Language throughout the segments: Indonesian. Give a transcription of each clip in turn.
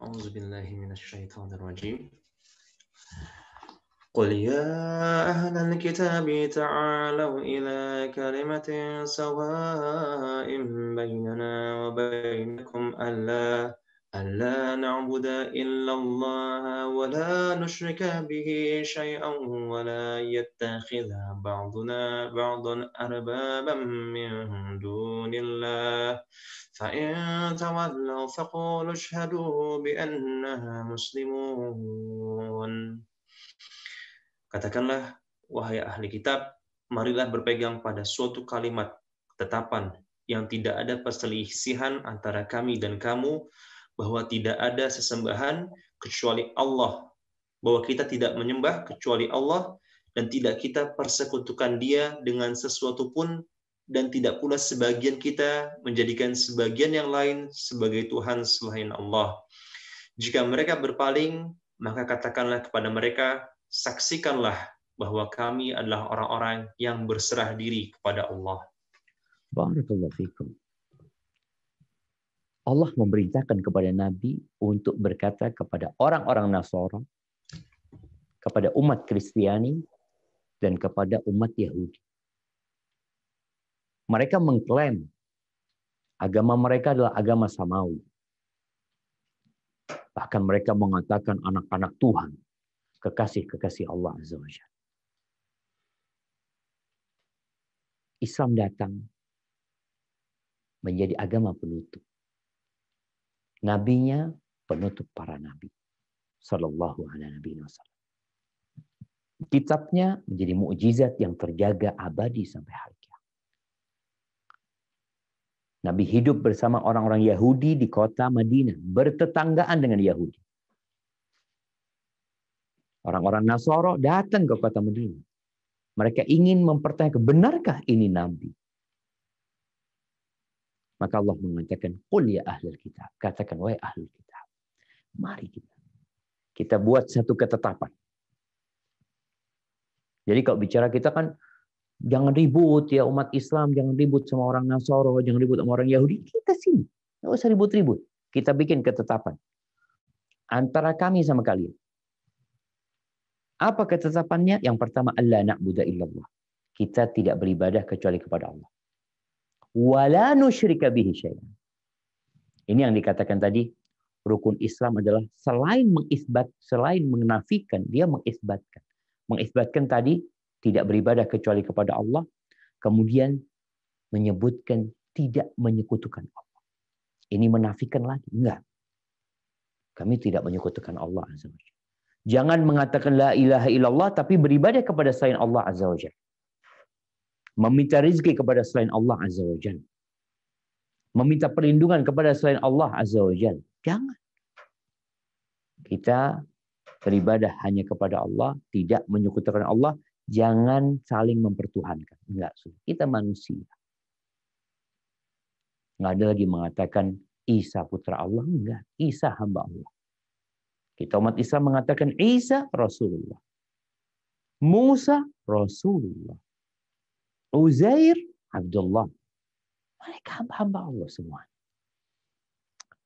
أعوذ بالله من الشيطان الرجيم. قل يا أهل الكتاب تعالوا إلى كلمة سواء بيننا وبينكم ألا نعبد إلا الله ولا نشرك به شيئا ولا يتخذ بعضنا بعضا أربابا من دون الله فإن تولوا فقولوا اشهدوا بأننا مسلمون. Katakanlah, wahai ahli kitab, marilah berpegang pada suatu kalimat ketetapan yang tidak ada perselisihan antara kami dan kamu, bahwa tidak ada sesembahan kecuali Allah, bahwa kita tidak menyembah kecuali Allah, dan tidak kita persekutukan Dia dengan sesuatu pun, dan tidak pula sebagian kita menjadikan sebagian yang lain sebagai Tuhan selain Allah. Jika mereka berpaling, maka katakanlah kepada mereka, saksikanlah bahwa kami adalah orang-orang yang berserah diri kepada Allah. Barakallahu fikum. Allah memerintahkan kepada Nabi untuk berkata kepada orang-orang Nasara, kepada umat Kristiani, dan kepada umat Yahudi. Mereka mengklaim agama mereka adalah agama Samawi. Bahkan mereka mengatakan anak-anak Tuhan, kekasih-kekasih Allah Azza wa Jalla. Islam datang menjadi agama penutup. Nabinya penutup para nabi. Sallallahu alaihi wasallam. Kitabnya menjadi mukjizat yang terjaga abadi sampai hari kiamat. Nabi hidup bersama orang-orang Yahudi di kota Madinah, bertetanggaan dengan Yahudi. Orang-orang Nasara datang ke kota Madinah. Mereka ingin mempertanyakan, benarkah ini Nabi? Maka Allah mengatakan, qul ya ahlul kitab. Katakan, wahai ahlul kitab. Mari kita buat satu ketetapan. Jadi kalau bicara kita kan, jangan ribut ya umat Islam, jangan ribut sama orang Nasara, jangan ribut sama orang Yahudi. Kita sini, nggak usah ribut-ribut. Kita bikin ketetapan antara kami sama kalian. Apa ketetapannya? Yang pertama, alla na'budu illallah. Kita tidak beribadah kecuali kepada Allah. Wala nusyrika bihi syai'an. Ini yang dikatakan tadi, rukun Islam adalah selain menafikan, dia mengisbatkan. Mengisbatkan tadi tidak beribadah kecuali kepada Allah, kemudian menyebutkan tidak menyekutukan Allah. Ini menafikan lagi? Enggak. Kami tidak menyekutukan Allah Azza wa Jalla. Jangan mengatakan la ilaha illallah tapi beribadah kepada selain Allah Azza wa Jalla. Meminta rezeki kepada selain Allah Azza wa Jalla. Meminta perlindungan kepada selain Allah Azza wa Jalla. Jangan. Kita beribadah hanya kepada Allah, tidak menyekutukan Allah, jangan saling mempertuhankan. Enggak, kita manusia. Enggak ada lagi mengatakan Isa putra Allah, enggak. Isa hamba Allah. Kita umat Islam mengatakan Isa Rasulullah. Musa Rasulullah. Uzair Abdullah. Mereka hamba Allah semua.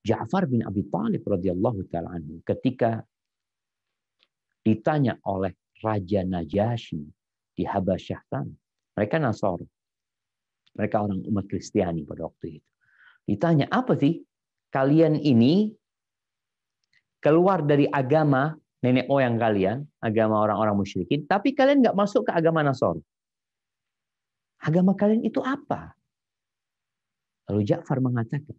Ja'far bin Abi Thalib radhiyallahu ta'ala anhu ketika ditanya oleh Raja Najasyi di Habasyah sana. Mereka Nasara. Mereka orang umat Kristiani pada waktu itu. Ditanya, apa sih kalian ini keluar dari agama nenek moyang kalian, agama orang-orang musyrikin, tapi kalian nggak masuk ke agama Nasara. Agama kalian itu apa? Lalu Ja'far mengatakan,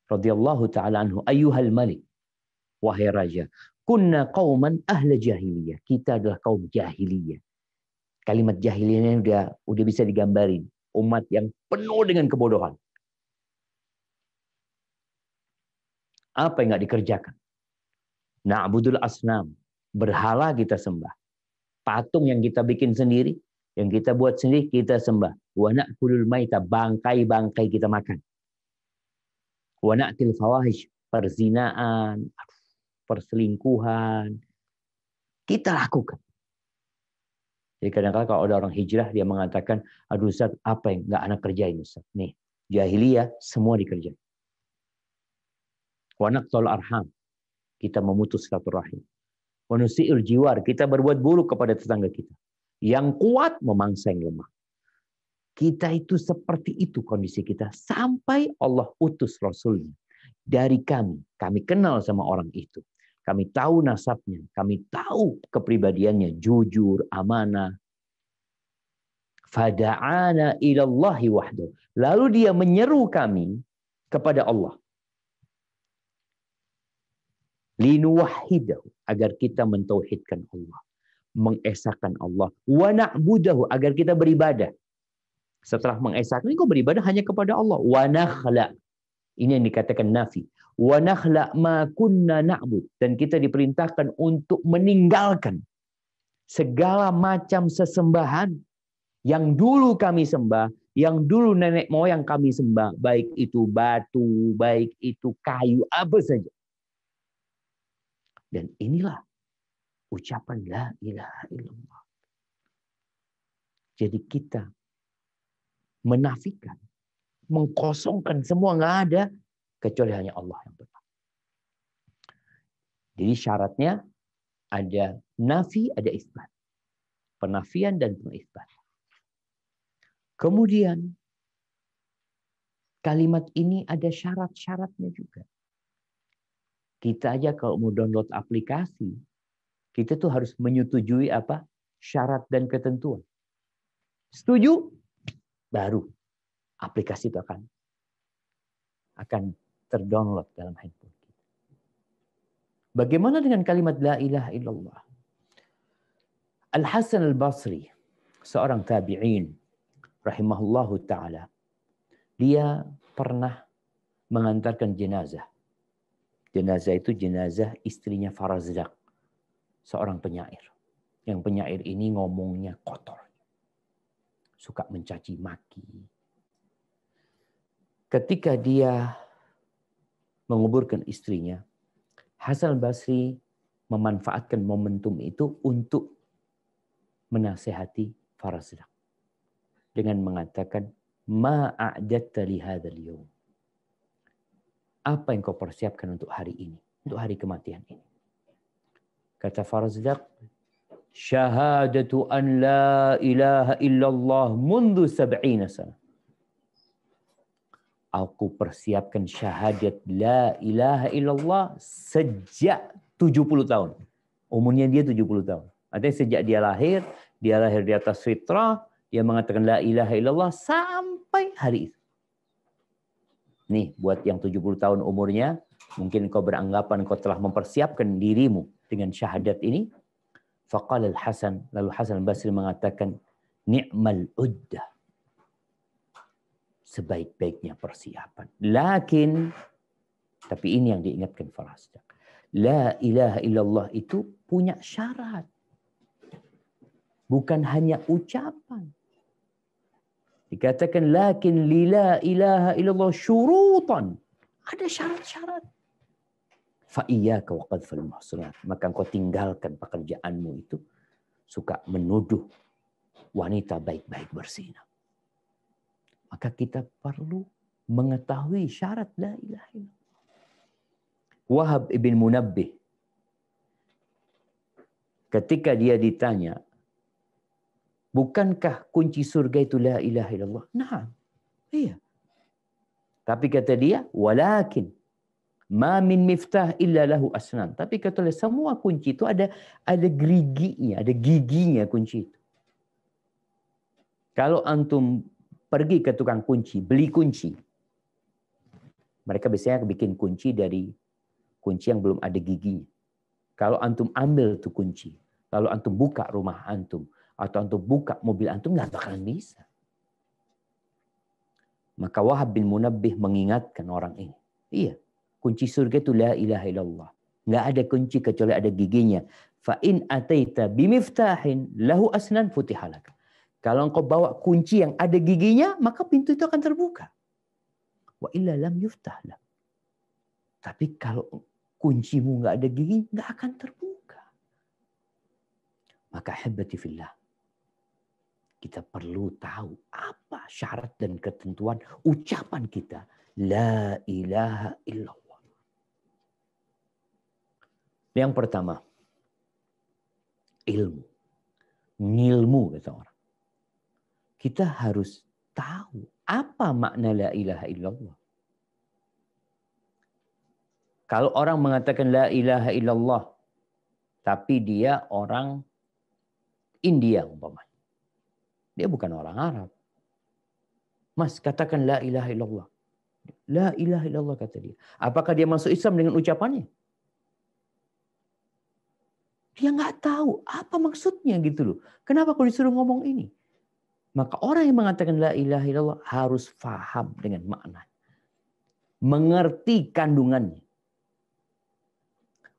radhiyallahu ta'ala anhu, ayyuhal malik, wahai raja, kunna qauman ahla jahiliyah. Kita adalah kaum jahiliyah. Kalimat jahiliyahnya udah bisa digambarin. Umat yang penuh dengan kebodohan. Apa yang nggak dikerjakan? Na'budul asnam. Berhala kita sembah. Patung yang kita bikin sendiri, yang kita buat sendiri, kita sembah. Wa na'kulul maita. Bangkai-bangkai kita makan. Wa na'til fawahish. Perzinaan, perselingkuhan. Kita lakukan. Jadi kadang-kadang kalau ada orang hijrah, dia mengatakan, aduh Ustaz, apa yang nggak anak kerjain Ustaz? Nih, jahiliyah semua dikerjain. Wa naqtul arham. kita memutus silaturahim. Wa nusi'ul jiwar, kita berbuat buruk kepada tetangga kita. Yang kuat memangsa yang lemah. Kita itu seperti itu kondisi kita. Sampai Allah utus Rasulnya. Dari kami kenal sama orang itu. Kami tahu nasabnya, kami tahu kepribadiannya, jujur, amanah. Fada'ana ilallahi wahdahu. Lalu dia menyeru kami kepada Allah. Linuwahidahu, agar kita mentauhidkan Allah, mengesahkan Allah. Wa na'budahu, agar kita beribadah. Setelah mengesahkan, kau beribadah hanya kepada Allah. Wa nakhla, ini yang dikatakan nafi. Wa nakhla ma kunna na'bud, dan kita diperintahkan untuk meninggalkan segala macam sesembahan yang dulu kami sembah, yang dulu nenek moyang kami sembah, baik itu batu, baik itu kayu, apa saja. Dan inilah ucapan la ilaha illallah. Jadi kita menafikan, mengkosongkan semua, nggak ada kecuali hanya Allah yang benar. Jadi syaratnya ada nafi, ada isbat. Penafian dan pengisbat. Kemudian kalimat ini ada syarat-syaratnya juga. Kita aja kalau mau download aplikasi, kita tuh harus menyetujui apa? Syarat dan ketentuan. Setuju? Baru aplikasi itu akan terdownload dalam handphone kita. Bagaimana dengan kalimat la ilaha illallah? Al-Hasan al-Basri, seorang tabi'in, rahimahullahu ta'ala, dia pernah mengantarkan jenazah. Jenazah itu jenazah istrinya Farazdak, seorang penyair. Yang penyair ini ngomongnya kotor. Suka mencaci maki. Ketika dia menguburkan istrinya, Hasan al-Basri memanfaatkan momentum itu untuk menasehati Farazdak. Dengan mengatakan, ma a'datta li hadzal yawm. Apa yang kau persiapkan untuk hari ini, untuk hari kematian ini? Kata Farazdak, syahadatu an la ilaha illallah mundu 70 sana. Aku persiapkan syahadat la ilaha illallah sejak 70 tahun. Umurnya dia 70 tahun. Artinya sejak dia lahir di atas fitrah, dia mengatakan la ilaha illallah sampai hari itu. Nih, buat yang 70 tahun umurnya, mungkin kau beranggapan kau telah mempersiapkan dirimu dengan syahadat ini. Faqala al-Hasan, lalu Hasan al-Basri mengatakan, ni'mal uddah. Sebaik-baiknya persiapan. Lakin, tapi ini yang diingatkan Farazdak. La ilaha illallah itu punya syarat. Bukan hanya ucapan. Dikatakan lakin la ilaha illallah syurutan. Ada syarat-syarat. Fa iyyaka wa qadfal muhsanat. Maka engkau tinggalkan pekerjaanmu itu suka menuduh wanita baik-baik berzina. Maka kita perlu mengetahui syarat la ilaha illallah. Wahab ibn Munabbih ketika dia ditanya, bukankah kunci surga itu la ilaha illallah? Nah, iya. Tapi kata dia, walakin ma min miftah illa lahu asnan. Tapi kata dia, semua kunci itu ada giginya kunci itu. Kalau antum pergi ke tukang kunci, beli kunci. Mereka biasanya bikin kunci dari kunci yang belum ada giginya. Kalau antum ambil tuh kunci, lalu antum buka rumah antum, atau antum buka mobil antum, nggak bakalan bisa. Maka Wahab bin Munabbih mengingatkan orang ini. Iya, kunci surga itu la ilaha illallah. Nggak ada kunci kecuali ada giginya. Fa in ataita bimiftahin lahu asnan futihalak. Kalau engkau bawa kunci yang ada giginya, maka pintu itu akan terbuka. Wa illa lam yuftah lak. Tapi kalau kuncimu nggak ada gigi, nggak akan terbuka. Maka habati fillah. Kita perlu tahu apa syarat dan ketentuan ucapan kita. La ilaha illallah. Yang pertama, ilmu. Ngilmu kata orang. Kita harus tahu apa makna la ilaha illallah. Kalau orang mengatakan la ilaha illallah, tapi dia orang India umpamanya. Dia bukan orang Arab. Mas, katakan la ilaha illallah. La ilaha illallah kata dia. Apakah dia masuk Islam dengan ucapannya? Dia nggak tahu apa maksudnya gitu loh. Kenapa kalau disuruh ngomong ini? Maka orang yang mengatakan la ilaha illallah harus faham dengan makna. Mengerti kandungannya.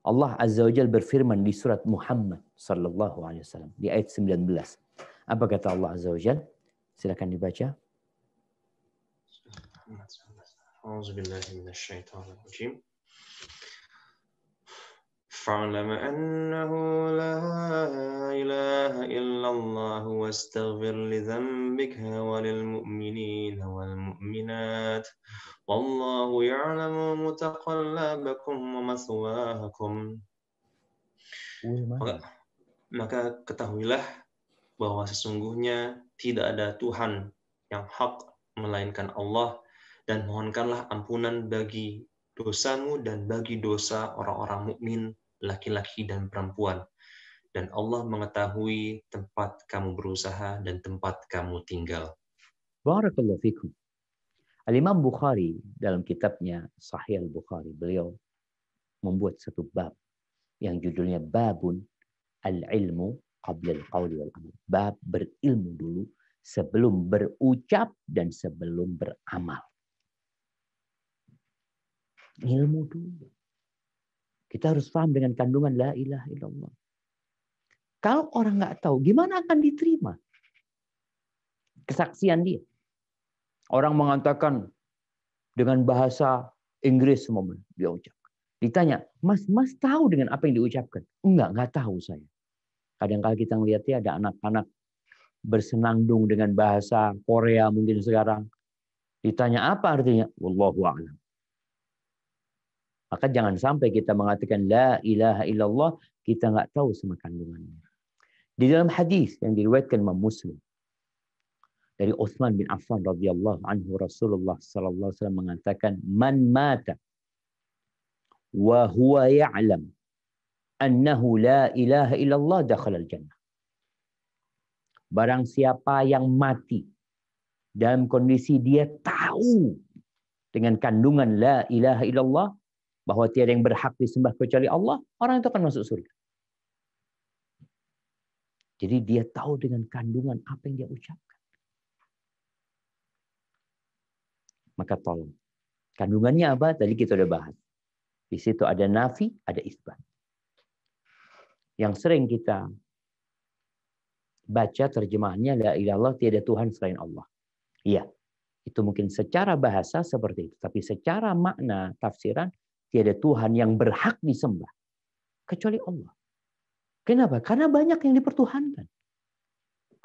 Allah Azza wa Jalla berfirman di surat Muhammad sallallahu alaihi wasallam di ayat 19. Apa kata Allah Azza wa Jalla? Silakan dibaca. A'udzubillahi minasyaitonir rajim. فاعلم أنه لا إله إلا الله واستغفر لذنبك وللمؤمنين والمؤمنات والله يعلم متقلبكم ومثواكم. Maka ketahuilah bahwa sesungguhnya tidak ada Tuhan yang hak melainkan Allah, dan mohonkanlah ampunan bagi dosamu dan bagi dosa orang-orang mukmin laki-laki dan perempuan, dan Allah mengetahui tempat kamu berusaha dan tempat kamu tinggal. Barakallahu fikum. Al-Imam Bukhari dalam kitabnya Sahih Al-Bukhari, beliau membuat satu bab yang judulnya Babun Al-Ilmu Qabla Al-Qawli Wal-Amal. Bab berilmu dulu sebelum berucap dan sebelum beramal. Ilmu dulu. Kita harus paham dengan kandungan la ilaha illallah. Kalau orang nggak tahu, gimana akan diterima kesaksian dia? Orang mengatakan dengan bahasa Inggris semua dia ucap. Ditanya, Mas tahu dengan apa yang diucapkan? Enggak tahu saya. Kadang-kadang kita melihat ya ada anak-anak bersenandung dengan bahasa Korea mungkin sekarang. Ditanya apa artinya? Wallahu a'lam. Maka jangan sampai kita mengatakan la ilaha illallah, kita nggak tahu sama kandungannya. Di dalam hadis yang diriwayatkan Imam Muslim dari Utsman bin Affan radhiyallahu anhu, Rasulullah sallallahu alaihi wasallam mengatakan, "Man mata wa huwa ya'lam annahu la ilaha illallah dakhala al-jannah." Barang siapa yang mati dalam kondisi dia tahu dengan kandungan la ilaha illallah, bahwa tiada yang berhak disembah kecuali Allah, orang itu akan masuk surga. Jadi dia tahu dengan kandungan apa yang dia ucapkan. Maka tolong. Kandungannya apa? Tadi kita sudah bahas. Di situ ada nafi, ada isbat. Yang sering kita baca terjemahannya la ilaha illallah, tiada Tuhan selain Allah. Iya. Itu mungkin secara bahasa seperti itu. Tapi secara makna tafsiran, tiada Tuhan yang berhak disembah kecuali Allah. Kenapa? Karena banyak yang dipertuhankan.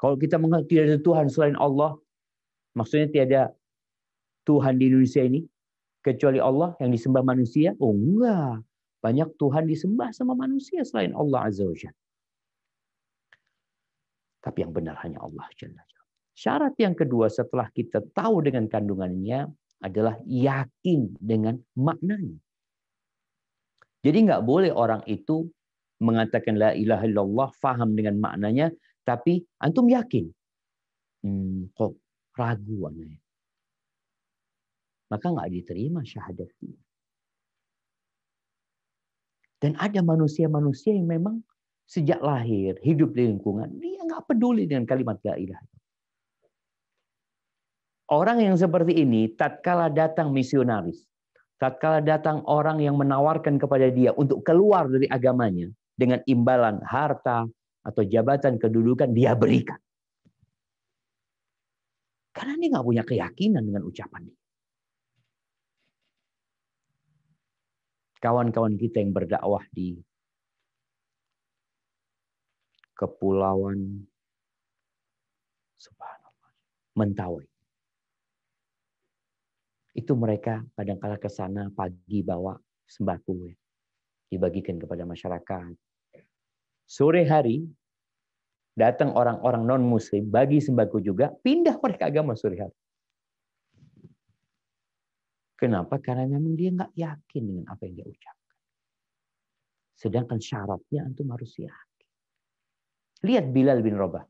Kalau kita mengerti tidak ada Tuhan selain Allah, maksudnya tiada Tuhan di Indonesia ini kecuali Allah yang disembah manusia? Oh enggak. Banyak Tuhan disembah sama manusia selain Allah Azza wa Jalla. Tapi yang benar hanya Allah Jalla Jalla. Syarat yang kedua setelah kita tahu dengan kandungannya adalah yakin dengan maknanya. Jadi nggak boleh orang itu mengatakan la ilaha illallah, faham dengan maknanya, tapi antum yakin. Kok ragu aneh. Maka nggak diterima syahadatnya. Dan ada manusia-manusia yang memang sejak lahir, hidup di lingkungan, dia nggak peduli dengan kalimat la ilaha illallah. Orang yang seperti ini, tatkala datang misionaris, tatkala datang orang yang menawarkan kepada dia untuk keluar dari agamanya dengan imbalan harta atau jabatan kedudukan, dia berikan. Karena dia nggak punya keyakinan dengan ucapan dia. Kawan-kawan kita yang berdakwah di kepulauan subhanallah, Mentawai. Itu mereka kadang-kala ke sana pagi bawa sembako. dibagikan kepada masyarakat. Sore hari datang orang-orang non-muslim, bagi sembako juga, pindah mereka agama sore hari. Kenapa? Karena memang dia nggak yakin dengan apa yang dia ucapkan. Sedangkan syaratnya antum harus yakin. Lihat Bilal bin Rabah.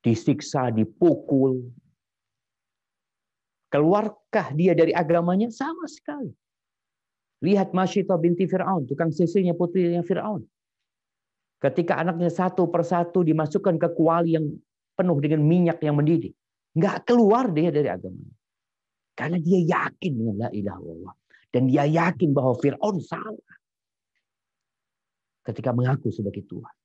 Disiksa, dipukul. Keluarkah dia dari agamanya? Sama sekali. Lihat Masyitah binti Fir'aun, tukang sisirnya putrinya Fir'aun. Ketika anaknya satu persatu dimasukkan ke kuali yang penuh dengan minyak yang mendidih. Nggak keluar dia dari agamanya. Karena dia yakin dengan la ilaha illallah. Dan dia yakin bahwa Fir'aun salah ketika mengaku sebagai Tuhan.